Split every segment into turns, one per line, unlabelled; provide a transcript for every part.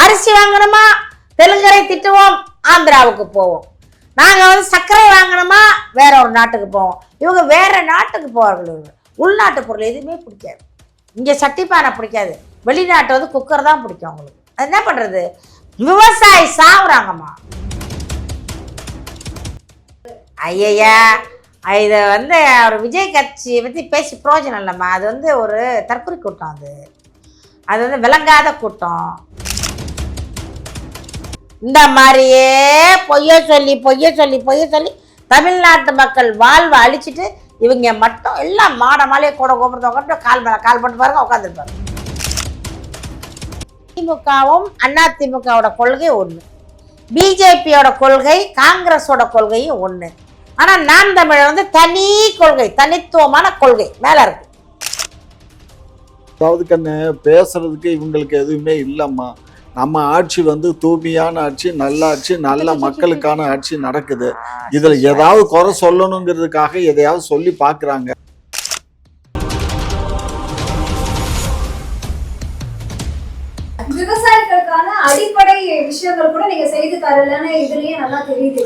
அரிசி வாங்கணுமா தெலுங்கரை திட்டுவோம், ஆந்திராவுக்கு போவோம். நாங்கள் வந்து சர்க்கரை வாங்கணுமா வேற ஒரு நாட்டுக்கு போவோம். இவங்க வேற நாட்டுக்கு போவார்கள். உள்நாட்டு பொருள் எதுவுமே பிடிக்காது. இங்கே சட்டிப்பானை பிடிக்காது, வெளிநாட்டு வந்து குக்கர் தான் பிடிக்கும் அவங்களுக்கு. அது என்ன பண்ணுறது, விவசாயி சாவுறாங்கம்மா. ஐயா இதை வந்து அவர் விஜய் கட்சியை பற்றி பேசி பிரயோஜனம் இல்லைம்மா. அது வந்து ஒரு தற்கொலை கூட்டம், அது வந்து விளங்காத கூட்டம். இந்த மாதிரியே பொய்ய சொல்லி தமிழ்நாட்டு மக்கள் வாழ்வை அழிச்சிட்டு இவங்க மட்டும் எல்லாம் மாட மாலையை கூட கோபுரத்தை உட்காந்து கால் பண்ணி பாருங்க உட்காந்துருப்பாங்க. திமுகவும் அதிமுகவோட கொள்கை ஒன்று, பிஜேபியோட கொள்கை காங்கிரஸோட கொள்கையும் ஒன்று. ஆனால் நாம் தமிழர் வந்து தனி கொள்கை, தனித்துவமான கொள்கை மேலே இருக்கு.
அதாவது கண்ணு பேசுறதுக்கு இவங்களுக்கு எதுவுமே இல்லைம்மா. நம்ம ஆட்சி வந்து தூய்மையான ஆட்சி, நல்ல ஆட்சி, நல்ல மக்களுக்கான ஆட்சி நடக்குது. இதுல ஏதாவது குறை சொல்லணுங்கிறதுக்காக எதையாவது சொல்லி பாக்குறாங்க.
விவசாயிகளுக்கான அடிப்படை விஷயங்கள் கூட நீங்க செய்து தரலன்னு இதுலயே நல்லா தெரியுது.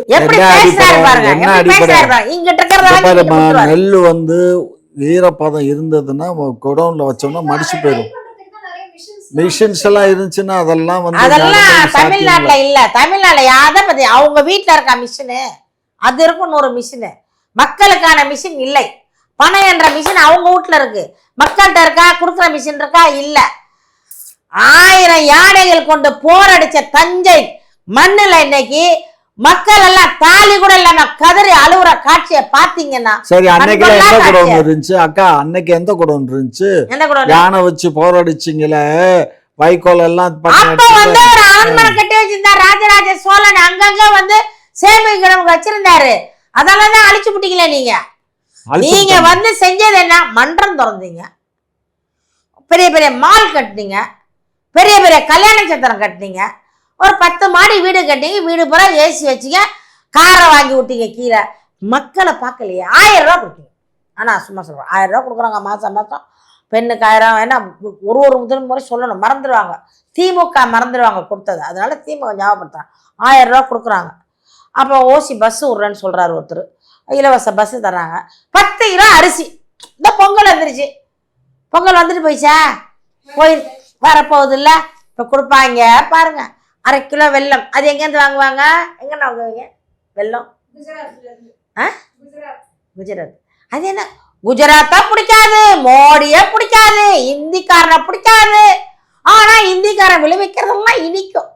நெல் வந்து ஈரப்பதம் இருந்ததுன்னா குடோன்ல வச்சோம்னா மடிச்சு போயிடும். மிஷின்ஸ் எல்லாம் இருந்துச்சுன்னா அதெல்லாம்
தமிழ்நாட்டுல இல்ல. தமிழ்நாட்டுல யாரை பத்தி அவங்க வீட்டுல இருக்க மிஷினு அது இருக்கும், 100 மிஷினு. மக்களுக்கான மிஷின் இல்லை. பணம் என்ற மிஷின் அவங்க வீட்டுல இருக்கு, மக்கள்கிட்ட இருக்கா? கொடுக்குற மிஷின் இருக்கா? இல்ல. 1000 யானைகள் கொண்டு போரடிச்ச தஞ்சை மண்ணுல இன்னைக்கு மக்கள் எல்லாம் தாலி கூட இல்லாம கதறி அழுவுற காட்சியை பாத்தீங்கன்னா
சரி. அன்னைக்கு எந்த குடோன் இருந்துச்சு அக்கா? அன்னைக்கு எந்த குடோன் இருந்துச்சு? யானை வச்சு போராடிச்சிங்களே, வைக்கோல் எல்லாம்
அப்ப வந்து ஒரு ஆண்மனை கட்டி வச்சிருந்தா ராஜராஜ சோழன். அங்கங்க வந்து சேமிக்கணும் வச்சிருந்தாரு. அதெல்லாம் அழிச்சு விட்டீங்களே நீங்க. நீங்க வந்து செஞ்சது என்ன? மன்றம் திறந்தீங்க, பெரிய பெரிய மால் கட்டினீங்க, பெரிய பெரிய கல்யாண சத்திரம் கட்டினீங்க, ஒரு 10 மாடி வீடு கட்டிங்க, வீடு பூரா ஏசி வச்சிங்க, காரை வாங்கி விட்டீங்க கீழே. மக்களை பார்க்கலையே. 1000 ரூபா கொடுத்தீங்க. ஆனால் சும்மா சொல்கிறேன், 1000 ரூபா கொடுக்குறாங்க மாதம் மாதம். பெண்ணுக்கு 1000. ஏன்னா ஒரு முதல் முறை சொல்லணும், மறந்துடுவாங்க. திமுக மறந்துடுவாங்க கொடுத்தது. அதனால திமுக ஞாபகப்படுத்துறாங்க. 1000 ரூபா கொடுக்குறாங்க. அப்போ ஓசி பஸ்ஸு விட்றேன்னு சொல்கிறாரு ஒருத்தர், இலவச பஸ்ஸு தர்றாங்க. 10 கிலோ அரிசி. இந்த பொங்கல் வந்துருச்சு, பொங்கல் வந்துட்டு போயிச்சா, போய் வரப்போகுது இல்லை, இப்போ கொடுப்பாங்க பாருங்க. 1/2 கிலோ வெல்லம். அது எங்கேருந்து வாங்குவாங்க? எங்கன்னு வாங்குவீங்க வெல்லம்? குஜராத். அது என்ன குஜராத்தா பிடிக்காது, மோடியே பிடிக்காது, இந்திக்காரனை பிடிக்காது. ஆனா இந்திக்காரன் விளைவிக்கிறதெல்லாம் இனிக்கும்.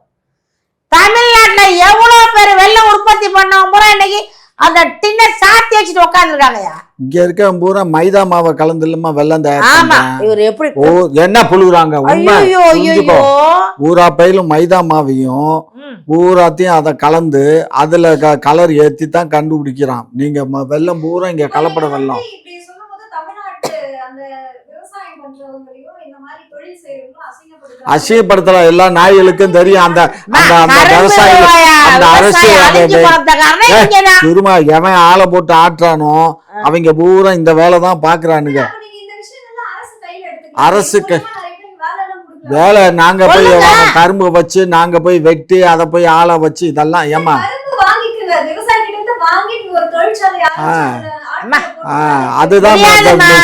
தமிழ்நாட்டுல எவ்வளவு பேர் வெல்லம் உற்பத்தி பண்ணவங்க பூரா இன்னைக்கு அந்த டின்ன சாத்தி வச்சுட்டு உட்காந்துருக்காங்கயா.
இங்க இருக்க பூரா மைதா மாவை கலந்து இல்லமா வெல்லம்
ஆமா. இவர் எப்படி
என்ன புழுகுறாங்க? ஊரா பயிலும் மைதா மாவையும் பூராத்தையும் அதை கலந்து அதுல கலர் ஏத்தி தான் கண்டுபிடிக்கிறான். நீங்க வெல்லம் பூரா இங்க கலப்பட வெல்லம். அசிங்கப்படுத்தல எல்லா நாய்களுக்கும் தெரியும். அந்த விவசாயிகள் அந்த அரசு சுருமா எவன் ஆளை போட்டு ஆட்டுறானோ அவங்க பூரா இந்த வேலை தான் பாக்குறானுங்க. அரசுக்கு வேலை நாங்க போய் கரும்பு வச்சு நாங்க போய் வெட்டி அதை போய் ஆளை வச்சு இதெல்லாம் ஏமா அதுதான்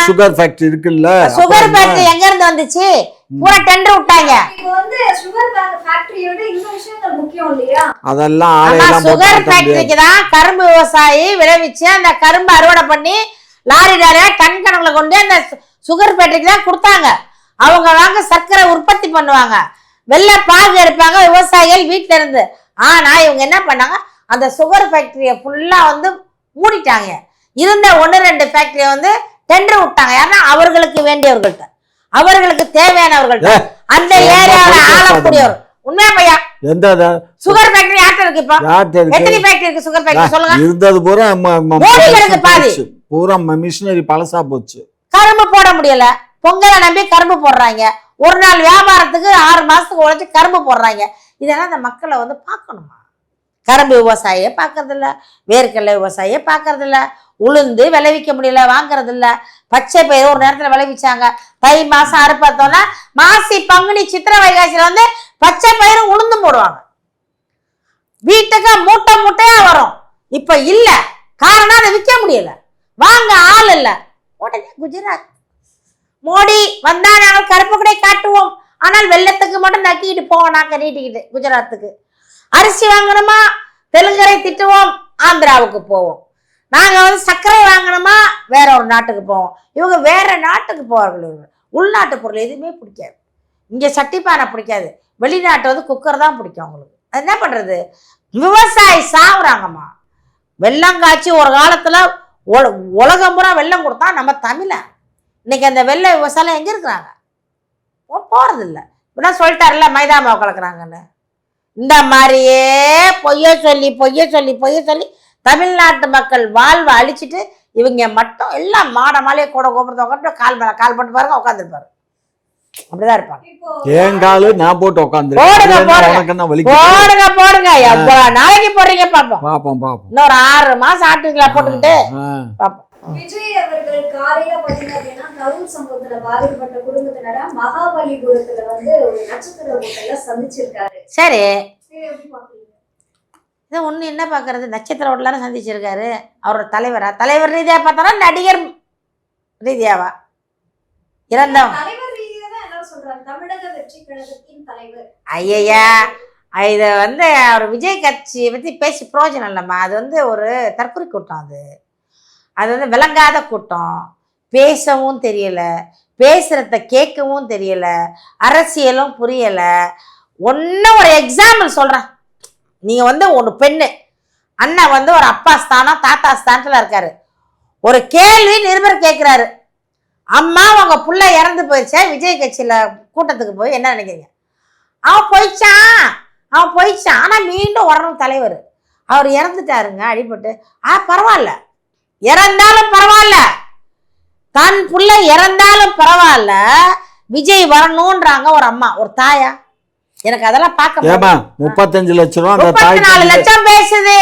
சுகர் ஃபேக்டரி இருக்குல்ல.
சுகர் ஃபேக்டரி எங்க இருந்து வந்துச்சு? பூரா டெண்டர் விட்டாங்க.
அதெல்லாம்
சுகர் ஃபேக்டரிக்கு தான் கரும்பு விவசாயி விளைவிச்சு அந்த கரும்பு அறுவடை பண்ணி லாரி லாரியா டன் கணக்குல கொண்டு அந்த சுகர் ஃபேக்டரிக்கு தான் கொடுத்தாங்க. அவங்க வாங்க சர்க்கரை உற்பத்தி பண்ணுவாங்க, வெள்ளை பாகு எடுப்பாங்க விவசாயிகள் வீட்டுல இருந்து. ஆனா இவங்க என்ன பண்ணாங்க, அந்த சுகர் ஃபேக்டரியை ஃபுல்லா வந்து மூடிட்டாங்க. இருந்த 1-2 ஃபேக்டரியை வந்து டெண்டர் விட்டாங்க. யாருன்னா அவர்களுக்கு வேண்டியவர்கள்ட்ட, அவர்களுக்கு தேவையானவர்கள்ட்ட, அந்த ஏரியாவில் ஆளக்கூடியவர். உண்மையா பையா?
எந்த
சுகர் ஃபேக்டரி யார்ட்ட இருக்கு? இப்போ எத்தனை ஃபேக்டரி இருக்கு சுகர் ஃபேக்டரி சொல்லுங்க?
இருந்தது பூரா
பாதி
பூரா மிஷினரி பழசா போச்சு.
கரும்பு போட முடியல, பொங்கலை நம்பி கரும்பு போடுறாங்க. ஒரு நாள் வியாபாரத்துக்கு 6 மாசத்துக்கு உழைச்சி கரும்பு போடுறாங்க. இதெல்லாம் அந்த மக்களை வந்து பார்க்கணுமா? கரும்பு விவசாயியை பார்க்கறதில்ல, வேர்க்கடலை விவசாயியை பார்க்கறதில்ல, உளுந்து விளைவிக்க முடியல வாங்கறதில்ல, பச்சை பயிர் ஒரு நேரத்துல விளைவிச்சாங்க. தை மாசம் அறுப்பத்தோன்னா மாசி பங்குனி சித்திரை வைகாசியில வந்து பச்சை பயிரும் உளுந்தும் போடுவாங்க. வீட்டுக்கு மூட்டை மூட்டையா வரும். இப்ப இல்ல, காரணம் அதை விற்க முடியல, வாங்க ஆள் இல்ல. உடனே குஜராத் மோடி வந்தா நாங்கள் கருப்பு கடை காட்டுவோம், ஆனால் வெள்ளத்துக்கு மட்டும் நக்கிட்டு போவோம் நாங்க நீட்டிக்கிட்டு குஜராத்துக்கு. அரிசி வாங்கணுமா தெலுங்கரை திட்டுவோம், ஆந்திராவுக்கு போவோம். நாங்க வந்து சர்க்கரை வாங்கணுமா வேற ஒரு நாட்டுக்கு போவோம். இவங்க வேற நாட்டுக்கு போவார்கள். உள்நாட்டு பொருள் எதுவுமே பிடிக்காது. இங்க சட்டிப்பானை பிடிக்காது, வெளிநாட்டு வந்து குக்கர் தான் பிடிக்கும் அவங்களுக்கு. அது என்ன பண்றது, விவசாயி சாவுறாங்கம்மா. வெள்ளம் காய்ச்சி ஒரு காலத்துல உலகம் பூரா வெள்ளம் கொடுத்தா நம்ம தமிழ. இன்னைக்கு அந்த வெள்ள விவசாயம் எங்க இருக்கிறாங்க, போறது இல்லை. இப்பதான் சொல்லிட்டாருல்ல மைதா மாவு கலக்குறாங்கன்னு. இந்த மாதிரியே பொய்ய சொல்லி தமிழ்நாட்டு மக்கள் வாழ்வை அழிச்சிட்டு இவங்க மட்டும் எல்லாம் மாட மாலையை கூட கோபுரத்தை உட்காந்து கால் மேல கால் போட்டு பாருங்க உட்காந்துருப்பாரு. அப்படிதான் இருப்பாங்க.
ஏன் காலு நான் போட்டு உட்காந்து
போடுங்க எவ்வளவு நாளைக்கு போடுறீங்க பாப்போம். இன்னொரு 6 மாசம் ஆட்டுங்களா போட்டுக்கிட்டு பாப்போம்.
விஜய் அவர்கள் காலையில பாத்தீங்க அப்படின்னா கரூர் சம்பவத்துல பாதிக்கப்பட்ட குடும்பத்தினர மகாபலிபுரத்துல வந்து ஒரு நட்சத்திர ஹோட்டல்ல சந்திச்சிருக்காரு.
சரி,
எப்படி பாக்குறீங்க?
இதை ஒண்ணு என்ன பாக்குறது, நட்சத்திர ஹோட்டல்ல சந்திச்சிருக்காரு. அவரோட தலைவர் ரீதியா பார்த்தாரா நடிகர் ரீதியாவா? இறந்தவன்
தலைவர் ரீதியா தான் எல்லாரும் சொல்றாங்க, தமிழக வெற்றி கழகத்தின் தலைவர்.
ஐயா, இதை வந்து அவர் விஜய் கட்சியை பத்தி பேசி பிரயோஜனம் இல்லைம்மா. அது வந்து ஒரு தற்கொலை கூட்டம். அது வந்து விளங்காத கூட்டம். பேசவும் தெரியல, பேசுறத கேட்கவும் தெரியல, அரசியலும் புரியல. ஒன்னும் ஒரு எக்ஸாம்பிள் சொல்றேன். நீங்க வந்து ஒரு பெண்ணு, அண்ணன் வந்து ஒரு அப்பா ஸ்தானம் தாத்தா ஸ்தானத்துல இருக்காரு. ஒரு கேள்வி நிருபர் கேட்கிறாரு, அம்மா உங்க புள்ள இறந்து போயிடுச்சா விஜய் கட்சியில கூட்டத்துக்கு போய் என்ன நினைக்கிறீங்க? அவன் போயிச்சான் ஆனா மீண்டும் வரணும் தலைவர். அவர் இறந்துட்டாருங்க அடிபட்டு. பரவாயில்ல, இறந்தாலும் பரவாயில்ல, தன் புள்ள இறந்தாலும் பரவாயில்ல, விஜய் வரணும்ன்றாங்க ஒரு அம்மா, ஒரு தாயா. எனக்கு அதெல்லாம் பார்க்க
35 லட்சம் ரூபா
34 லட்சம் பேசுது.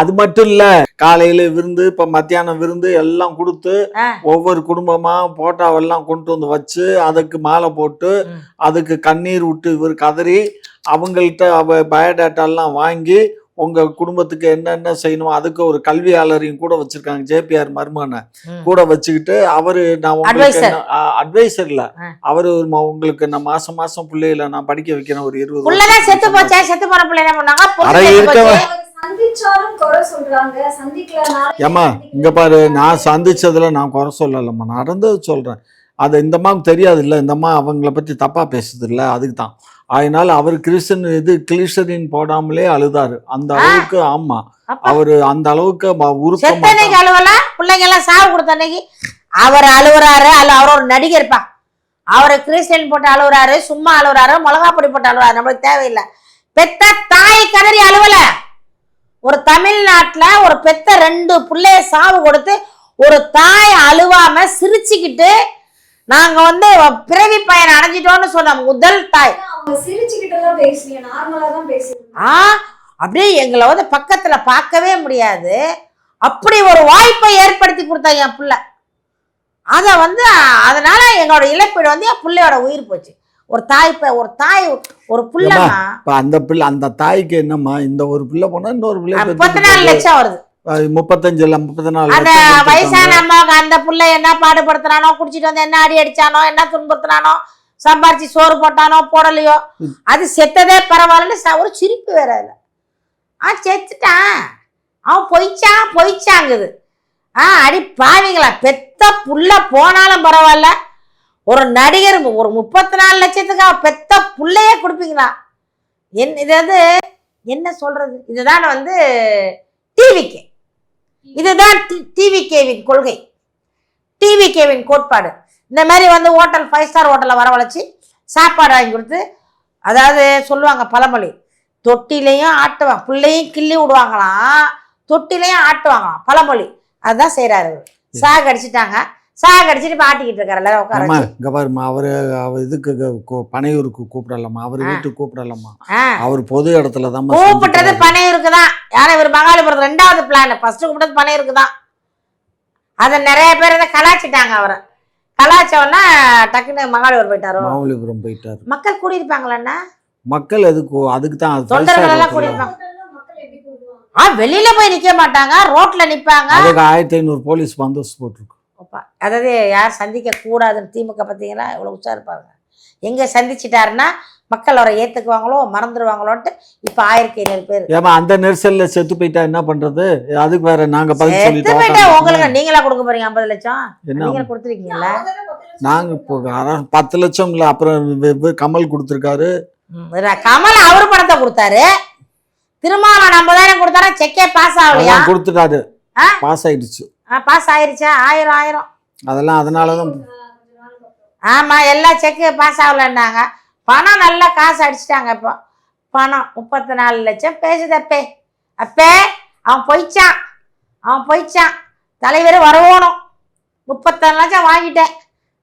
அது மட்டும் இல்ல, காலையில விருந்து, இப்ப மத்தியானம் விருந்து எல்லாம் கொடுத்து ஒவ்வொரு குடும்பமா போட்டாவெல்லாம் கொண்டு வந்து வச்சு அதுக்கு மாலை போட்டு அதுக்கு கண்ணீர் விட்டு இவர் கதறி அவங்கள்ட்ட பயோடேட்டா எல்லாம் வாங்கி உங்க குடும்பத்துக்கு என்னென்ன செய்யணும் அதுக்கு ஒரு கல்வியாளரையும் கூட வச்சிருக்காங்க. ஜேபிஆர் மருமான கூட வச்சுக்கிட்டு அவரு நான் அட்வைசர் இல்ல, அவரு உங்களுக்கு நான் மாசம் பிள்ளைகளை நான் படிக்க வைக்கிறேன். ஒரு 20
செத்து போச்சா, செத்து போன பிள்ளை என்ன பண்ணாங்க?
ஏமா இங்க பாரு, நான் சந்திச்சதுல நான் குறை சொல்லலம்மா, நடந்தது சொல்றேன். அது இந்த அம்மாவுக்கு தெரியாது இல்ல, இந்த அம்மா அவங்கள பத்தி தப்பா பேசுது இல்ல, அதுக்கு தான். அதனால அவர் கிளிசரின் போடாமலே அழுதாரு அந்த அளவுக்கு. ஆமா, அவரு அந்த அளவுக்கு
பிள்ளைங்க எல்லாம் சாவு கொடுத்த அன்னைக்கு அவர் அழுவுறாரு. அவரோட நடிகர்ப்பா, அவரு கிறிஸ்டியன் போட்டு அழுவுறாரு, சும்மா அழுவுறாரு, மிளகா பொடி போட்டு அழுவாரு. நம்மளுக்கு தேவையில்லை. பெத்த தாய் கதறி அழுவல. ஒரு தமிழ்நாட்டுல ஒரு பெத்த 2 பிள்ளைய சாவு கொடுத்து ஒரு தாய் அழுவாம சிரிச்சுக்கிட்டு நாங்க வந்து பிறவி பயன் அடைஞ்சிட்டோம்னு சொன்ன முதல் தாய். அப்படியே எங்களை வந்து பக்கத்துல பார்க்கவே முடியாது. அப்படி ஒரு வாய்ப்பை ஏற்படுத்தி கொடுத்தா என் பிள்ளை. அத வந்து அதனால எங்களோட இழப்பீடு வந்து என் பிள்ளையோட உயிர் போச்சு. ஒரு தாய் ஒரு பிள்ளைமா,
அந்த தாய்க்கு என்னம்மா, இந்த ஒரு பிள்ளை போனா இன்னொரு பிள்ளை
34 லட்சம் வருது.
34
அந்த வயசான அம்மாவுக்கு அந்த புள்ள என்ன பாடுபடுத்துறானோ, குடிச்சிட்டு வந்து என்ன அடி அடிச்சானோ, என்ன துன்புறுத்தினானோ, சம்பாரிச்சு சோறு போட்டானோ போடலையோ, அது செத்ததே பரவாயில்லன்னு ஒரு சிரிப்பு வேற. செத்துட்டான், அவன் பொய்ச்சாங்குது. அடி பாவீங்களா, பெத்த புள்ள போனாலும் பரவாயில்ல, ஒரு நடிகர் ஒரு 34 லட்சத்துக்கு அவன் பெத்த புள்ளையே கொடுப்பீங்களா? இது வந்து என்ன சொல்றது? இதுதான் வந்து டிவிக்கு, இதுதான் டிவிகேவின் கொள்கை, டிவிகேவின் கோட்பாடு. இந்த மாதிரி வந்து ஹோட்டல் 5 ஸ்டார் ஹோட்டல்ல வரவழைச்சு சாப்பாடு வாங்கி கொடுத்து, அதாவது சொல்லுவாங்க பழமொழி, தொட்டிலையும் ஆட்டுவாங்க, பிள்ளையும் கிள்ளி விடுவாங்களாம், தொட்டிலையும் ஆட்டுவாங்களாம் பழமொழி. அதுதான் செய்யறாரு. சாகடிச்சிட்டாங்க, சாகடிச்சிட்டு ஆட்டிக்கிட்டு இருக்காரு.
அவரு இதுக்கு பனையூருக்கு கூப்பிடலாமா, அவர் வீட்டுக்கு கூப்பிடலாமா? அவர் பொது இடத்துல தான் கூப்பிட்டது.
பனையூருக்கு தான். யாரும் இவர் மகாலிபுரத்து 2வது பிளான், ஃபர்ஸ்ட் கூப்பிட்டது பனையூருக்கு தான். அதை நிறைய பேர் இதை கலாச்சிட்டாங்க. அவரை கலாச்சோன்னா டக்குன்னு மகாபலிபுரம் போயிட்டாரோ?
மகாபலிபுரம் போயிட்டாரு.
மக்கள் கூடியிருப்பாங்களா?
மக்கள் அதுக்கு தான்
தொண்டர்கள் எல்லாம் கூடியிருப்பாங்க. வெளியில போய் நிக்க மாட்டாங்க, ரோட்ல நிப்பாங்க.
அதுக்கு 1500 போலீஸ் பந்தோபஸ்து போட்டிருக்கு.
அதாவது யார் சந்திக்க கூடாதுன்னு திமுக பார்த்தீங்கன்னா இவ்வளவு உச்சா இருப்பாங்க. எங்க சந்திச்சிட்டாருன்னா மக்கள் அவரை ஏத்துக்குவாங்களோ மறந்துடுவாங்களோன்ட்டு இப்ப 1500 பேர்.
ஏமா அந்த நெரிசல்ல செத்து போயிட்டா என்ன பண்றது? அதுக்கு வேற நாங்க பதில்
சொல்லிட்டு உங்களுக்கு நீங்களா கொடுக்க போறீங்க 50 லட்சம்? நீங்க கொடுத்துருக்கீங்களா?
நாங்க இப்போ 10 லட்சம் இல்ல, அப்புறம் கமல் கொடுத்துருக்காரு.
கமல் அவரு பணத்தை கொடுத்தாரு. திருமாவளவன் 50,000 கொடுத்தாரா? செக்கே பாஸ் ஆகலையா?
கொடுத்துட்டாரு. பாஸ் ஆயிடுச்சு.
பாஸ் ஆயிருச்சா? 1000
அதெல்லாம் அதனாலதான்.
ஆமா, எல்லா செக்கு பாஸ் ஆகலன்னாங்க. பணம் நல்லா காசு அடிச்சுட்டாங்க. இப்போ பணம் 34 லட்சம் பேசுதப்பே. அப்பே அவன் போயிச்சான். தலைவர் வரவோணும். 34 லட்சம் வாங்கிட்டேன்,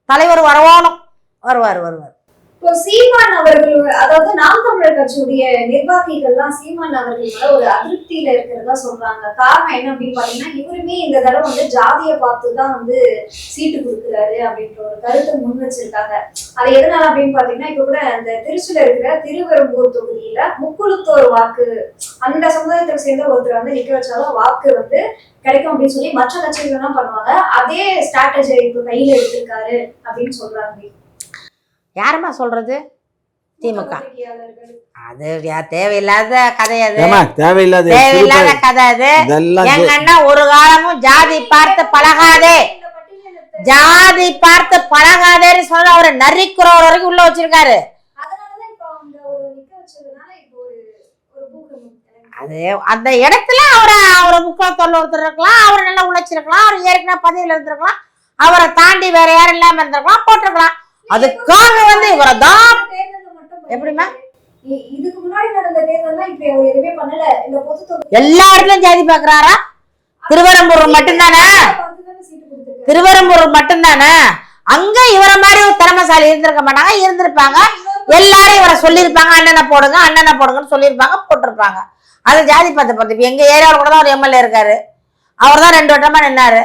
தலைவர் வரவோணும். வருவார்.
இப்போ சீமான் அவர்கள், அதாவது நாம் தமிழர் கட்சியுடைய நிர்வாகிகள்லாம் சீமான் அவர்கள் ஒரு அதிருப்தியில இருக்கிறதா சொல்றாங்க. காரணம் என்ன அப்படின்னு பாத்தீங்கன்னா, இவருமே இந்த தடவை வந்து ஜாதியை பார்த்துதான் வந்து சீட்டு கொடுக்குறாரு அப்படின்ற ஒரு கருத்தை முன் வச்சிருக்காங்க. அது எதனால அப்படின்னு பாத்தீங்கன்னா, இப்ப கூட அந்த திருச்சியில இருக்கிற திருவெரும்பூர் தொகுதியில முக்குழுத்தோர் வாக்கு, அந்த சமுதாயத்தை சேர்ந்த ஒருத்தர் வந்து நிக்க வச்சாலும் வாக்கு வந்து கிடைக்கும் அப்படின்னு சொல்லி மற்ற கட்சிகள் தான் பண்ணுவாங்க. அதே ஸ்ட்ராட்டஜியை இப்ப கையில எடுத்திருக்காரு அப்படின்னு சொல்றாங்க.
யாருமா சொல்றது? திமுக. அது தேவையில்லாத கதை. அது தேவையில்லாத கதை. அது எங்க அண்ணா ஒரு காலமும் ஜாதி பார்த்து பழகாதேன்னு சொல்ல அவரை நரிக்குறவர் வரைக்கும் உள்ள வச்சிருக்காரு. அது அந்த இடத்துல அவரை முக்கியத்துவம் ஒருத்தர் இருக்கலாம், அவர் நல்லா உழைச்சிருக்கலாம், அவர் ஏற்கனவே பதவியில இருந்திருக்கலாம், அவரை தாண்டி வேற யாரும் இல்லாம இருந்திருக்கலாம், போட்டிருக்கலாம். அதுக்காக வந்து இவரை தான் எப்படிமா
இதுக்கு முன்னாடி நடந்த தேர்தல்லாம் இப்ப அவர் எதுவுமே பண்ணல. இந்த பொது
எல்லா இடத்துலயும் ஜாதி பாக்குறாரா? திருவெரும்பூர் மட்டும்தானே. அங்க இவரை மாதிரி ஒரு திறமைசாலி இருந்திருக்க மாட்டாங்க. இருந்திருப்பாங்க, எல்லாரும் இவரை சொல்லியிருப்பாங்க, அண்ணனை போடுங்கன்னு சொல்லியிருப்பாங்க, போட்டிருப்பாங்க. அது ஜாதி பார்த்து எங்க ஏரியாவில் கூட தான் ஒரு எம்எல்ஏ இருக்காரு. அவர் தான் 2 வட்டமா நின்னாரு.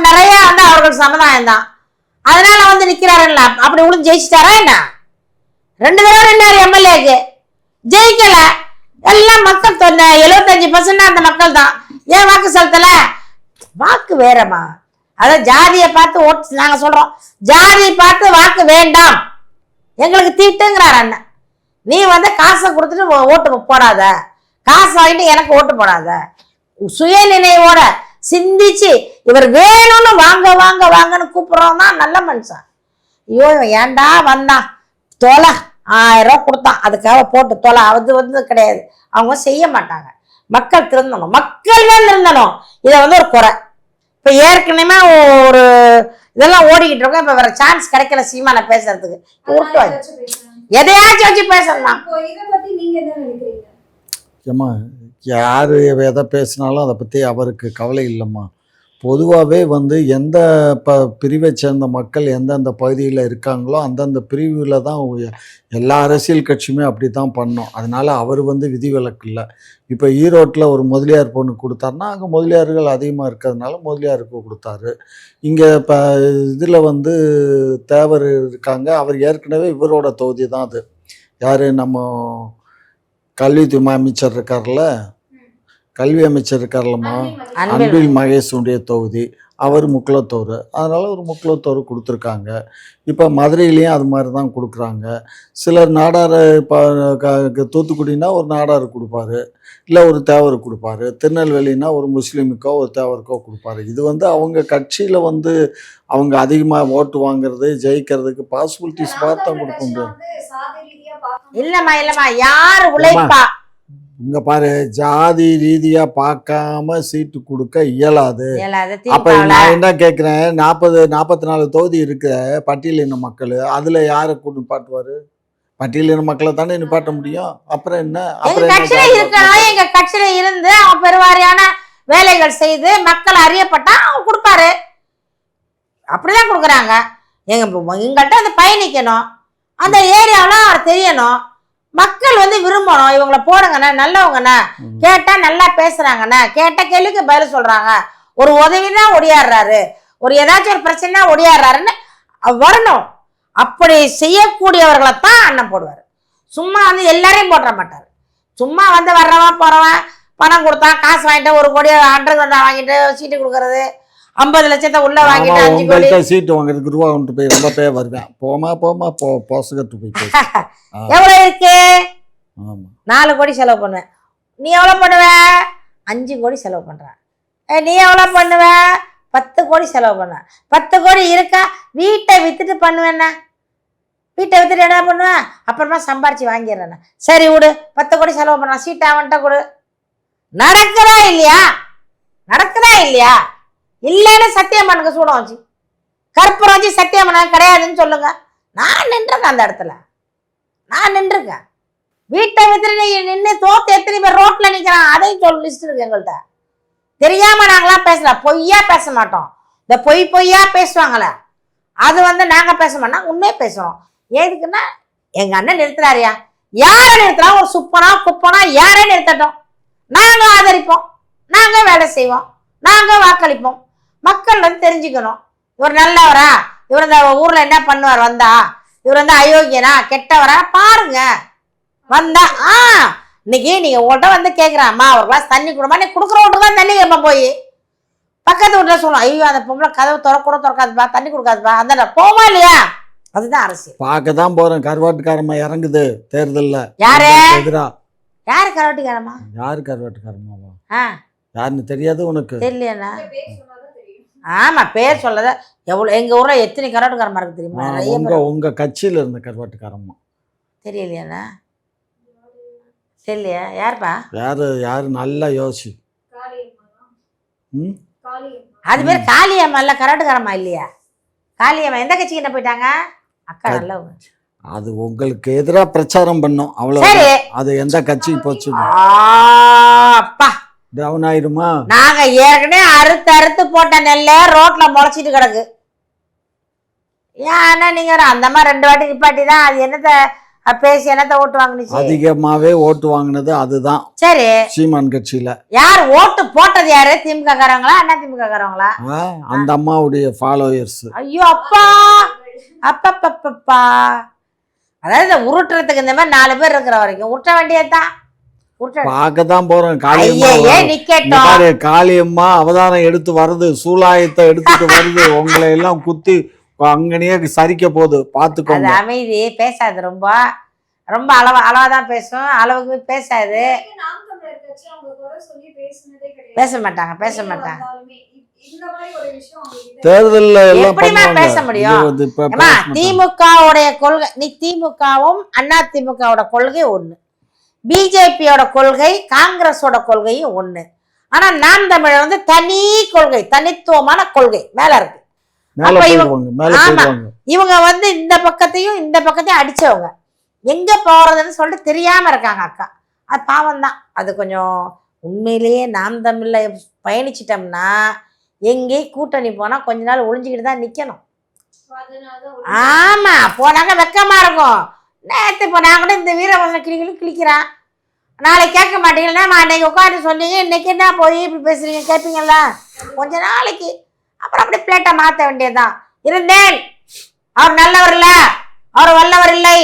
நிறைய வந்து அவர்கள் சமுதாயம் தான், அதனால வந்து நிக்கிறாருல்ல. அப்படி உள்ள ஜெயிச்சிட்டாரா என்ன? 2 தடவை நின்னாரு எம்எல்ஏக்கு, ஜெயிக்கல. எல்லாம் மக்கள் 75% அந்த மக்கள் தான். ஏன் வாக்கு செலுத்தல? வாக்கு வேறமா. அதாவது ஜாதியை பார்த்து ஓட்டு. நாங்க சொல்றோம் ஜாதியை பார்த்து வாக்கு வேண்டாம், எங்களுக்கு தீட்டுங்கிறார் அண்ணன். நீ வந்து காசை கொடுத்துட்டு ஓட்டு போடாத, காசு வாங்கிட்டு எனக்கு ஓட்டு போடாத. சுய நினைவோட சிந்திச்சு இவர் வேணும்னு வாங்கன்னு கூப்பிடுறோம்னா நல்ல மனுஷன். ஐயோ ஏன்டா வந்தான், தொலை 1000 ரூபா கொடுத்தான், அதுக்காக போட்டு தொலை. அது வந்து கிடையாது, அவங்க செய்ய மாட்டாங்க. மக்கள் திருந்தணும், மக்கள் தான் திருந்தணும். இதை வந்து ஒரு குறை. இப்ப ஏற்கனவே ஒரு இதெல்லாம் ஓடிக்கிட்டு இருக்கோம். இப்ப வேற சான்ஸ் கிடைக்கல சீமான பேசுறதுக்கு. எதையாச்சும் வச்சு பேசலாம்.
ஏம்மா யார் எதை பேசினாலும் அதை பற்றி அவருக்கு கவலை இல்லைம்மா. பொதுவாகவே வந்து எந்த பிரிவை சேர்ந்த மக்கள் எந்தெந்த பகுதியில் இருக்காங்களோ அந்தந்த பிரிவில் தான் எல்லா அரசியல் கட்சியுமே அப்படி தான் பண்ணோம். அதனால் அவர் வந்து விதிவிலக்கு இல்லை. இப்போ ஈரோட்டில் ஒரு முதலியார் பொண்ணு கொடுத்தாருன்னா அங்கே முதலியார்கள் அதிகமாக இருக்கிறதுனால முதலியாருக்கு கொடுத்தாரு. இங்கே இப்போ இதில் வந்து தேவர் இருக்காங்க, அவர் ஏற்கனவே இவரோட தொகுதி தான் அது. யார் நம்ம கல்வித்துறை அமைச்சர் இருக்கார்ல, கல்வி அமைச்சர் இருக்கார்லம்மா, அன்பில் மகேஷுடைய தொகுதி. அவர் முக்குளத்தோர், அதனால் ஒரு முக்குளத்தோர் கொடுத்துருக்காங்க. இப்போ மதுரையிலையும் அது மாதிரி தான் கொடுக்குறாங்க. சிலர் நாடார், இப்போ தூத்துக்குடினா ஒரு நாடார் கொடுப்பாரு, இல்லை ஒரு தேவர் கொடுப்பாரு. திருநெல்வேலினா ஒரு முஸ்லீமுக்கோ ஒரு தேவருக்கோ கொடுப்பாரு. இது வந்து அவங்க கட்சியில் வந்து அவங்க அதிகமாக ஓட்டு வாங்குறது ஜெயிக்கிறதுக்கு பாசிபிலிட்டிஸ் பார்த்து தான் கொடுக்க முடியும்.
இல்லம்மா யார் உழைப்பா?
இங்க பாரு, ஜாதி ரீதியா பார்க்காம சீட்டு கொடுக்க இயலாது. அப்ப நான் என்ன கேட்கிறேன், 44 தொகுதி இருக்கிற பட்டியலின மக்கள், அதுல யாரை நிப்பாட்டுவாரு? பட்டியலின மக்களை தானே நிப்பாட்ட முடியும். அப்புறம் என்ன?
எங்க கட்சியில இருந்து அவன் பெருவாரியான வேலைகள் செய்து மக்கள் அறியப்பட்டா அவன் கொடுப்பாரு. அப்படிதான் கொடுக்குறாங்க. எங்கள்கிட்ட அந்த பயணிக்கணும், அந்த ஏரியாவில் தெரியணும், மக்கள் வந்து விரும்பணும். இவங்களை போடுங்கண்ணா, நல்லவங்கண்ணா, கேட்டா நல்லா பேசுறாங்கண்ணா, கேட்ட கேள்விக்கு பதில் சொல்றாங்க, ஒரு உதவினா ஒடியாடுறாரு, ஒரு ஏதாச்சும் ஒரு பிரச்சனை ஒடியாடுறாருன்னு வரணும். அப்படி செய்யக்கூடியவர்களைத்தான் அண்ணன் போடுவார். சும்மா வந்து எல்லாரையும் போட மாட்டார். சும்மா வந்து வர்றவன் போறவன் பணம் கொடுத்தா காசு வாங்கிட்டு 1 கோடி 100 வாங்கிட்டு சீட்டு கொடுக்கறது, 50 லட்சத்தை உள்ள வாங்கிட்டு 5 கோடி
சீட்டு வாங்குறதுக்கு ரூபா கொண்டு போய் ரொம்ப பேர் வருவேன். போமா போசகட்டு போய்
எவ்வளவு இருக்கு?
ஆமா
4 கோடி செலவு பண்ணுவேன். நீ எவ்வளவு பண்ணுவ? 5 கோடி செலவு பண்ற. நீ எவ்வளவு பண்ணுவ? 10 கோடி செலவு பண்ண. 10 கோடி இருக்கா? வீட்டை வித்துட்டு பண்ணுவேன்னா, வீட்டை வித்துட்டு என்ன பண்ணுவேன்? அப்புறமா சம்பாரிச்சு வாங்கிடுறேன். சரி விடு, 10 கோடி செலவு பண்ண, சீட்டை அவன்கிட்ட கொடு. நடக்குதா இல்லையா? நடக்குதா இல்லையா? இல்லைன்னு சத்தியம் பண்ணுங்க. சூடம் வச்சு கற்பூரம் வச்சு சத்தியம் பண்ண கிடையாதுன்னு சொல்லுங்க. நான் நின்றுருக்கேன் அந்த இடத்துல, நான் நின்றுருக்கேன். வீட்டை வித்துட்டு நின்று தோத்து எத்தனை பேர் ரோட்ல நிக்கிறான் அதையும் சொல்லு, லிஸ்ட் இருக்கு எங்கள்கிட்ட. தெரியாம நாங்களாம் பேசலாம், பொய்யா பேச மாட்டோம். இந்த பொய்யா பேசுவாங்களே அது வந்து நாங்க பேச மாட்டோம், உண்மையே பேசுறோம். எதுக்குன்னா எங்க அண்ணன் நிறுத்துறாரியா, யார நிறுத்தலாம்? ஒரு சுப்பனா குப்பனா யாரே நிறுத்தட்டும், நாங்க ஆதரிப்போம், நாங்க வேலை செய்வோம், நாங்க வாக்களிப்போம். மக்கள் வந்து தெரிஞ்சுக்கணும், இவர் நல்லவரா, இவர் இந்த ஊர்ல என்ன பண்ணுவார், வந்தா இவர் வந்து அயோக்கியனா கெட்டவரா பாருங்க. வந்தா இன்னைக்கு நீங்க உங்கள்கிட்ட வந்து கேட்குறேன், அம்மா ஒரு கிளாஸ் தண்ணி கொடுமா, நீ கொடுக்குற வீட்டுக்கு தான் தண்ணி கேட்பேன். போய் பக்கத்து வீட்டுல சொல்லுவோம், ஐயோ அந்த பொம்பளை கதவு திறக்கூட திறக்காதுப்பா, தண்ணி கொடுக்காதுப்பா, அந்த போமா இல்லையா? அதுதான் அரசியல்.
பார்க்க தான் போறேன். கருவாட்டுக்காரமா இறங்குது தேர்தல்ல.
யாரு
எதிரா?
யாரு கருவாட்டுக்காரமா?
யாரு கருவாட்டுக்காரமாவா?
யாருன்னு
தெரியாது உனக்கு?
தெரியலண்ணா. ஆமா, பேர் சொல்லத. எவ்வளவு எங்க ஊர்ல எத்தனை கருவாட்டுக்காரமா இருக்கு தெரியுமா?
உங்க கட்சியில இருந்த கருவாட்டுக்காரமா
தெரியலையாண்ணா? தெரியலையா? யாருப்பா?
யாரு நல்லா யோசி.
அது பேர் காளியம்மா இல்ல, கருவாட்டுக்காரமா இல்லையா? காளியம்மா எந்த கட்சிக்கு என்ன போயிட்டாங்க? அக்கா நல்லவங்க.
அது உங்களுக்கு எதிரா பிரச்சாரம் பண்ணோம் அவ்வளவு.
சரி,
அது எந்த கட்சிக்கு போச்சு?
அப்பா
டவுன் ஆயிருமா?
நாங்க ஏற்கனவே அறுத்து போட்ட நெல்ல ரோட்ல முளைச்சிட்டு கிடக்கு. ஏன்னா நீங்க அந்த மாதிரி 2 வாட்டி நிப்பாட்டி தான் அது என்னத்த பேசி என்னத்த ஓட்டு வாங்கினுச்சு?
அதிகமாவே ஓட்டு வாங்கினது அதுதான்.
சரி, சீமான்
கட்சியில
யார் ஓட்டு போட்டது? யாரு? திமுக காரங்களா அண்ணா திமுக காரங்களா?
அந்த அம்மாவுடைய ஃபாலோயர்ஸ்.
ஐயோ அப்பா அப்பப்பப்பா. அதாவது இந்த உருட்டுறதுக்கு இந்த மாதிரி 4 பேர் இருக்கிற வரைக்கும் உருட்ட வேண்டியதுதான்.
பார்க்கத்தான் போறோம். காளியம்மா அவதாரம் எடுத்து வருது, சூலாயத்தை எடுத்துட்டு வருது, உங்களை எல்லாம் குத்தி அங்கனையே சரிக்க போகுது, பாத்துக்கோங்க.
அமைதி பேசாது, ரொம்ப ரொம்ப அளவாதான் பேசும், அளவுக்கு பேசாது. பேச மாட்டாங்க.
தேர்தல்ல
எப்படிமா பேச முடியும்? திமுகவுடைய கொள்கை, நீ திமுகவும் அண்ணா திமுகவோட கொள்கை ஒண்ணு, பிஜேபியோட கொள்கை காங்கிரஸோட கொள்கையும் ஒண்ணு. ஆனா நாம் தமிழர் வந்து தனி கொள்கை, தனித்துவமான கொள்கை மேல இருக்கு. இவங்க வந்து இந்த பக்கத்தையும் அடிச்சவங்க, எங்க போறதுன்னு சொல்லிட்டு தெரியாம இருக்காங்க அக்கா. அது பாவம் தான். அது கொஞ்சம் உண்மையிலேயே நாம் தமிழ்ல பயணிச்சிட்டோம்னா எங்கேயும் கூட்டணி போனா கொஞ்ச நாள் ஒளிஞ்சுக்கிட்டு தான் நிக்கணும். ஆமா, போனாங்க வெக்கமா இருக்கும். நேற்று இப்போ நான் கூட இந்த வீரவசன கிளிக்கிறான், நாளைக்கு கேட்க மாட்டீங்கன்னா அன்னைக்கு உட்காந்து சொன்னீங்க, இன்னைக்கு என்ன போய் இப்படி பேசுறீங்க கேட்பீங்களா? கொஞ்ச நாளைக்கு அப்புறம் அப்படி பிளேட்டை மாற்ற வேண்டியதுதான். இருந்தேன், அவர் நல்லவர் இல்ல, அவர் வல்லவர் இல்லை,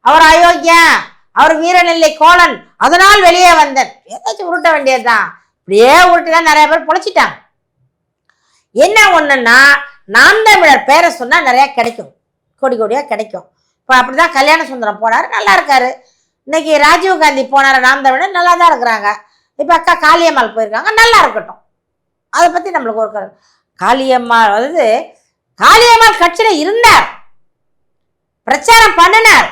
அவர் அயோக்கியன், அவர் வீரன் இல்லை, கோலன், அதனால் வெளியே வந்தேன், ஏதாச்சும் உருட்ட வேண்டியதுதான். இப்படியே உருட்டுதான் நிறைய பேர் பொழைச்சிட்டாங்க. என்ன ஒண்ணுன்னா, நாம் தமிழர் பேரை சொன்னா நிறைய கிடைக்கும், கோடியா கிடைக்கும். இப்போ அப்படிதான் கல்யாண சுந்தரம் போனாரு, நல்லா இருக்காரு. இன்னைக்கு ராஜீவ்காந்தி போனாரு, நாம் தமிழர் நல்லா தான் இருக்கிறாங்க. இப்போ அக்கா காளியம்மாள் போயிருக்காங்க, நல்லா இருக்கட்டும். அதை பத்தி நம்மளுக்கு ஒரு காளியம்மாள் வந்து காளியம்மாள் கட்சியில இருந்தார், பிரச்சாரம் பண்ணினார்.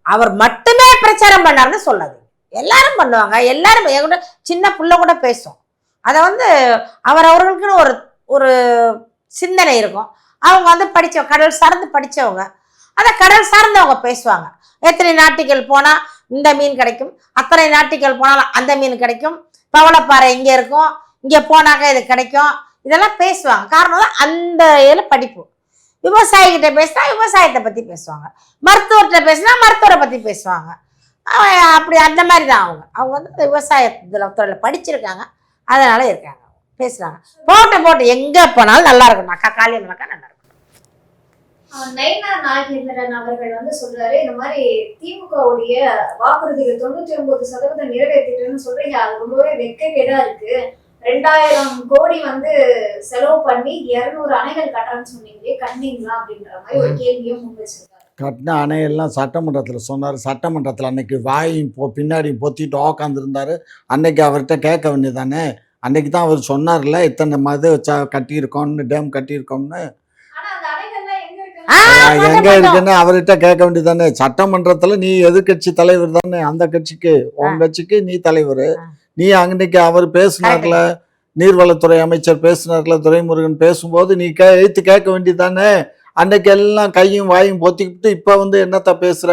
அவர் மட்டுமே பிரச்சாரம் பண்ணார்னு சொல்லாது, எல்லாரும் பண்ணுவாங்க. எல்லாரும் என்கிட்ட சின்ன புள்ள கூட பேசும். அதை வந்து அவர்களுக்குன்னு ஒரு ஒரு சிந்தனை இருக்கும். அவங்க வந்து படிச்ச கடல் சார்ந்து படிச்சவங்க, அதை கடல் சார்ந்தவங்க பேசுவாங்க. எத்தனை நாட்டுகள் போனா இந்த மீன் கிடைக்கும், அத்தனை நாட்டுகள் போனாலும் அந்த மீன் கிடைக்கும், பவளப்பாறை இங்க இருக்கும், இங்க போனாக்க இது கிடைக்கும், இதெல்லாம் பேசுவாங்க. காரணம் அந்த இதில் படிப்பு. விவசாயிகிட்ட பேசினா விவசாயத்தை பத்தி பேசுவாங்க, மருத்துவர்கிட்ட பேசினா மருத்துவரை பத்தி பேசுவாங்க. அப்படி அந்த மாதிரி தான் அவங்க வந்து விவசாய துறையில படிச்சிருக்காங்க, அதனால இருக்காங்க. பேசுறாங்க. போட்டு எங்க போனாலும் நல்லா இருக்கணும். அக்கா காளியம்மனக்கா நல்லா இருக்கும்.
நயினார் நாகேந்திரன் அவர்கள் வந்து சொல்றாரு, இந்த மாதிரி திமுகவுடைய வாக்குறுதிகள் 99% நிறைவேற்றிட்டுன்னு சொல்றீங்க. அது ரொம்பவே வெட்கக்கேடா இருக்கு. 2000 கோடி வந்து செலவு பண்ணி 200 அணைகள் கட்டுறேன்னு சொன்னீங்களே, கட்டினீங்களா அப்படின்ற மாதிரி ஒரு கேள்வியும் முன் வச்சிருக்காரு.
கட்டின அணையெல்லாம் சட்டமன்றத்தில் சொன்னார். சட்டமன்றத்தில் அன்னைக்கு வாயும் பின்னாடி பொத்திட்டு உக்காந்துருந்தாரு. அன்னைக்கு அவர்கிட்ட கேட்க வேண்டியதானே. அன்னைக்கு தான் அவர் சொன்னார்ல, இத்தனை கட்டியிருக்கோம்னு, டேம் கட்டியிருக்கோம்னு.
ஆனா அந்த அணைகள்லாம் எங்க
எங்க இருக்குன்னு அவர்கிட்ட கேட்க வேண்டியதானே. சட்டமன்றத்துல நீ எதிர்கட்சி தலைவர் தானே, அந்த கட்சிக்கு உன் கட்சிக்கு நீ தலைவர். நீ அன்னைக்கு அவர் பேசினார்ல, நீர்வளத்துறை அமைச்சர் பேசினார்ல, துரைமுருகன் பேசும்போது நீ எழுத்து கேட்க வேண்டியதானே. அன்னைக்கு எல்லாம் கையும் வாயும் பொத்திக்கிட்டு இப்ப வந்து என்னத்த பேசுற.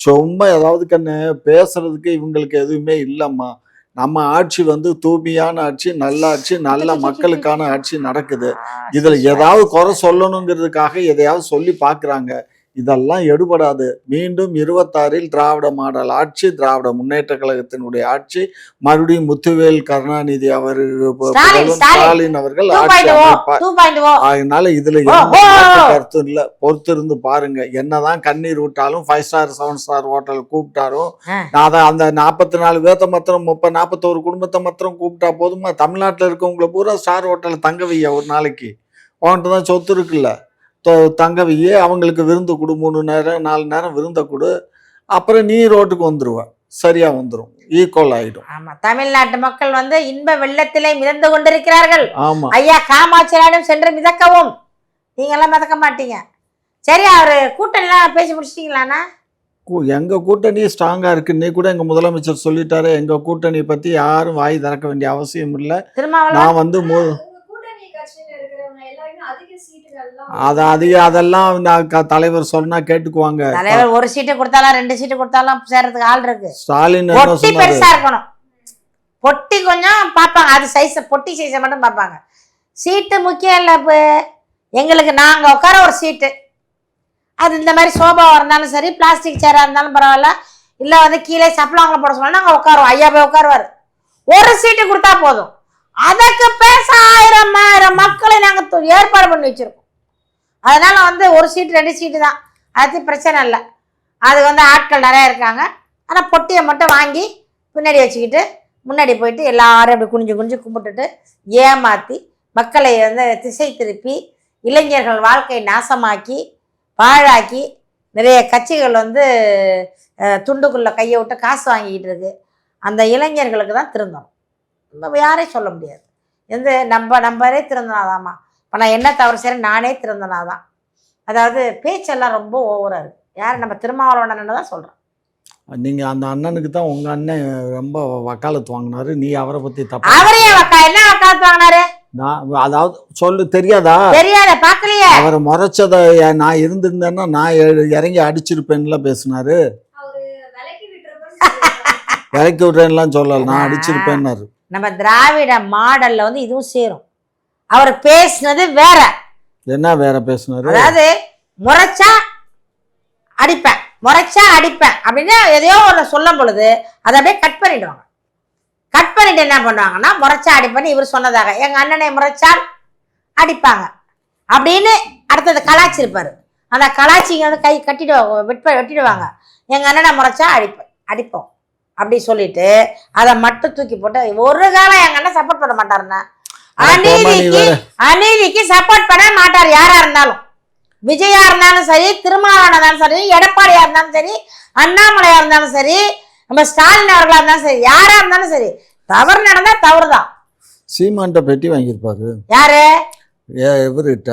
சும்மா ஏதாவது கண்ணு பேசுறதுக்கு இவங்களுக்கு எதுவுமே இல்லம்மா. நம்ம ஆட்சி வந்து தூய்மையான ஆட்சி, நல்ல ஆட்சி, நல்ல மக்களுக்கான ஆட்சி நடக்குது. இதுல ஏதாவது குறை சொல்லணுங்கிறதுக்காக எதையாவது சொல்லி பாக்குறாங்க. இதெல்லாம் எடுபடாது. மீண்டும் 26 திராவிட மாடல் ஆட்சி, திராவிட முன்னேற்ற கழகத்தினுடைய ஆட்சி, மறுபடியும் முத்துவேல் கருணாநிதி அவர் ஸ்டாலின் அவர்கள் ஆட்சி அமைப்பார். அதனால இதுல கருத்து இல்ல. பொறுத்திருந்து பாருங்க. என்னதான் கண்ணீர் விட்டாலும் 5 ஸ்டார் 7 ஸ்டார் ஹோட்டல் கூப்பிட்டாரும், நான் அந்த 44 பேர்த்த மாத்திரம் 41 குடும்பத்தை மாத்திரம் கூப்பிட்டா போதுமா? தமிழ்நாட்டில் இருக்கவங்களை பூரா ஸ்டார் ஹோட்டல்ல தங்க வைய. ஒரு நாளைக்கு உன்கிட்ட தான் சொத்து இருக்குல்ல, தங்க வையே. அவங்களுக்கு விருந்து கொடு, 3 நேரம் 4 நேரம் விருந்த கொடு. அப்புறம் நீ ரோட்டுக்கு வந்துருவ, சரியா வந்துடும், ஈக்குவல் ஆயிடும்.
ஆமா, தமிழ்நாட்டு மக்கள் வந்து இன்ப வெள்ளத்திலே மிதந்து கொண்டிருக்கிறார்கள்.
ஆமா
ஐயா காமாட்சியிடம் சென்று மிதக்கவும். நீங்க எல்லாம் மிதக்க மாட்டீங்க. சரி, அவரு கூட்டணி எல்லாம் பேசி முடிச்சிட்டீங்களாண்ணா?
எங்க கூட்டணி ஸ்ட்ராங்கா இருக்கு. நீ கூட எங்க முதலமைச்சர் சொல்லிட்டாரு, எங்க கூட்டணி பத்தி யாரும் வாய் திறக்க வேண்டிய அவசியம் இல்லை. நான் வந்து அதெல்லாம் தலைவர் சொன்னா கேட்டுக்குவாங்க.
தலைவர் ஒரு சீட்டு கொடுத்தாலும் 2 சீட்டு கொடுத்தாலும் சேர்றதுக்கு ஆள் இருக்கு.
ஸ்டாலின்
பொட்டி பெருசா இருக்கணும். பொட்டி கொஞ்சம் பார்ப்பாங்க, அது சைஸ், பொட்டி சைஸை மட்டும் பார்ப்பாங்க. சீட்டு முக்கியம் இல்லை. இப்போ எங்களுக்கு நாங்க உட்கார ஒரு சீட்டு, அது இந்த மாதிரி சோபாவா இருந்தாலும் சரி, பிளாஸ்டிக் சேரா இருந்தாலும் பரவாயில்ல, இல்ல வந்து கீழே சப்பலாங்களை போட சொன்னா நாங்க உட்காருவோம். ஐயா போய் உட்காருவாரு. ஒரு சீட்டு கொடுத்தா போதும். அதுக்கு பேச 1000 மக்களை நாங்க ஏற்பாடு பண்ணி வச்சிருக்கோம். அதனால வந்து ஒரு சீட்டு 2 சீட்டு தான், அது பிரச்சனை இல்லை. அது வந்து ஆட்கள் நிறைய இருக்காங்க. ஆனால் பொட்டியை மட்டும் வாங்கி பின்னாடி வச்சுக்கிட்டு முன்னாடி போயிட்டு எல்லாரும் அப்படி குனிஞ்சு கும்பிட்டுட்டு ஏமாற்றி மக்களை வந்து திசை திருப்பி இளைஞர்கள் வாழ்க்கை நாசமாக்கி பாழாக்கி நிறைய கட்சிகள் வந்து துண்டுக்குள்ளே கையை விட்டு காசு வாங்கிக்கிட்டு இருக்கு. அந்த இளைஞர்களுக்கு தான் திருந்தணும். நம்ம யாரையும் சொல்ல முடியாது. நம்மளே திருந்தினாதாம்மா. இப்போ நான் என்ன தவறு செய்கிறேன், நானே திருந்தினாதான். அதாவது பேச்செல்லாம் ரொம்ப ஓவராக இருக்குது. யார் நம்ம திருமாவளவன் தான் சொல்கிறேன்.
நீங்கள் அந்த அண்ணனுக்கு தான் உங்கள் அண்ணன் ரொம்ப வக்காலத்து வாங்கினாரு. நீ அவரை பற்றி தப்பு.
அவரே என்ன வக்காலத்து வாங்கினாரு?
நான் அதாவது சொல்லு தெரியாதா?
தெரியாத, பார்க்கலையே.
அவரை முறைச்சதை நான் இருந்திருந்தேன்னா நான் இறங்கி அடிச்சிருப்பேன்ல பேசினாரு. விலைக்கு விடுறேன்லாம் சொல்லல, நான் அடிச்சிருப்பேன்னாரு.
நம்ம திராவிட மாடல்ல வந்து இதுவும் சேரும். அவர் பேசினது வேற.
என்ன வேற பேசினாரு?
அதாவது முறைச்சா அடிப்பேன் அப்படின்னு எதையோ ஒன்று சொல்லும் பொழுது அதை அப்படியே கட் பண்ணிடுவாங்க. கட் பண்ணிட்டு என்ன பண்ணுவாங்கன்னா, முறைச்சா அடிப்பேன்னு இவர் சொன்னதாக, எங்க அண்ணனை முறைச்சால் அடிப்பாங்க அப்படின்னு அடுத்தது கலாச்சிருப்பாரு. அந்த கலாச்சிங்க வந்து கை வெட்டிடுவாங்க. எங்க அண்ணனை முறைச்சா அடிப்போம் அப்படி சொல்லிட்டு அதை மட்டும் தூக்கி போட்டு ஒரு காலம் எங்க அண்ணன் சப்போர்ட் பண்ண மாட்டாருன்னா, அநீதிக்கு சப்போர்ட் பண்ண மாட்டார். யாரா இருந்தாலும், விஜயா இருந்தாலும் சரி, திருமாவளவனா இருந்தாலும் சரி, எடப்பாடியா இருந்தாலும் சரி, அண்ணாமலையா இருந்தாலும் சரி, நம்ம ஸ்டாலின் அவர்களா இருந்தாலும் சரி, யாரா இருந்தாலும் சரி, தவறு நடந்தா தவறுதான்.
சீமான்ட்ட பெட்டி வாங்கியிருப்பாரு.
யாரு?
இவர்கிட்ட.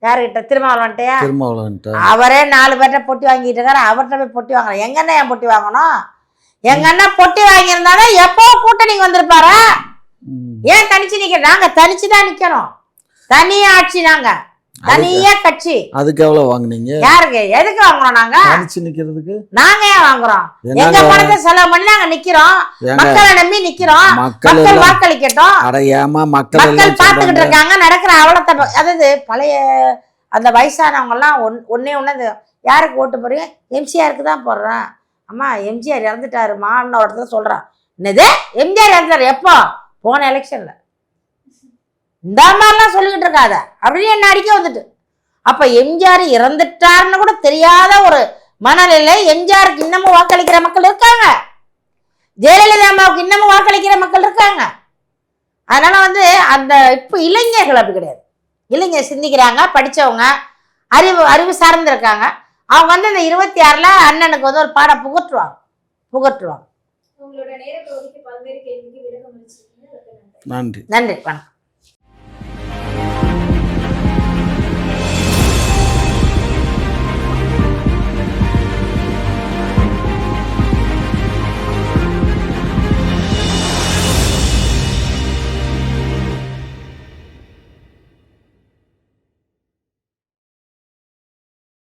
யாருகிட்ட? திருமாவளவன்ட்டயா?
திருமாவளவன்ட்ட.
அவரே 4 பேர்ட்ட பொட்டி வாங்கிட்டு இருக்காரு. அவர்கிட்ட போய் பொட்டி வாங்கலாம். எங்க அண்ணன் ஏன் பொட்டி வாங்கணும்? எங்க அண்ணன் பொட்டி வாங்கியிருந்தாலும் எப்போ கூட்டணிக்கு வந்திருப்பாரா? ஏன் தனிச்சு நிக்க? நாங்க தனிச்சுதான் நிக்கணும். தனியா ஆட்சி, நாங்க தனியா கட்சி.
அதுக்கு எவ்வளவு வாங்குனீங்க?
யாருக்கு எதுக்கு வாங்குறோம்? நாங்க தனிச்சு
நிக்கிறதுக்கு.
நாங்க ஏன் வாங்குறோம்? எங்க பணத்தை செலவு பண்ணி நாங்க நிக்கிறோம். மக்களை நம்பி நிக்கிறோம். மக்கள் வாக்களிக்கட்டும். மக்கள் பாத்துக்கிட்டு இருக்காங்க நடக்கிற அவலத்தை. அதாவது பழைய அந்த வயசானவங்க எல்லாம் ஒன்னே யாருக்கு ஓட்டு போறீங்க? எம்ஜிஆருக்கு தான் போடுறேன். அம்மா எம்ஜிஆர் இறந்துட்டாருமான்னு ஒருத்தர் சொல்றான். என்னது எம்ஜிஆர் இறந்துட்டாரு? எப்போ? போன எலெக்ஷன்ல. இந்த மாதிரிலாம் சொல்லிக்கிட்டு இருக்காத அப்படின்னு என்ன அடிக்க வந்துட்டு. அப்ப எம்ஜிஆர் இறந்துட்டாருன்னு கூட தெரியாத ஒரு மனநிலை எம்ஜிஆருக்கு இன்னமும் வாக்களிக்கிற மக்கள் இருக்காங்க. ஜெயலலிதா அம்மாவுக்கு இன்னமும் வாக்களிக்கிற மக்கள் இருக்காங்க. அதனால வந்து அந்த இப்போ இளைஞர்கள் அப்படி கிடையாது. இளைஞர் சிந்திக்கிறாங்க, படிச்சவங்க, அறிவு சார்ந்திருக்காங்க. அவங்க வந்து இந்த 26ல் அண்ணனுக்கு வந்து ஒரு பாடம் புகட்டுவாங்க.
உங்களோட நேரத்தை ஒதுக்கி பல்வேறு கேள்விக்கு விளக்கம் அளிச்சிருக்கீங்க.
நன்றி.
நன்றி, வணக்கம்.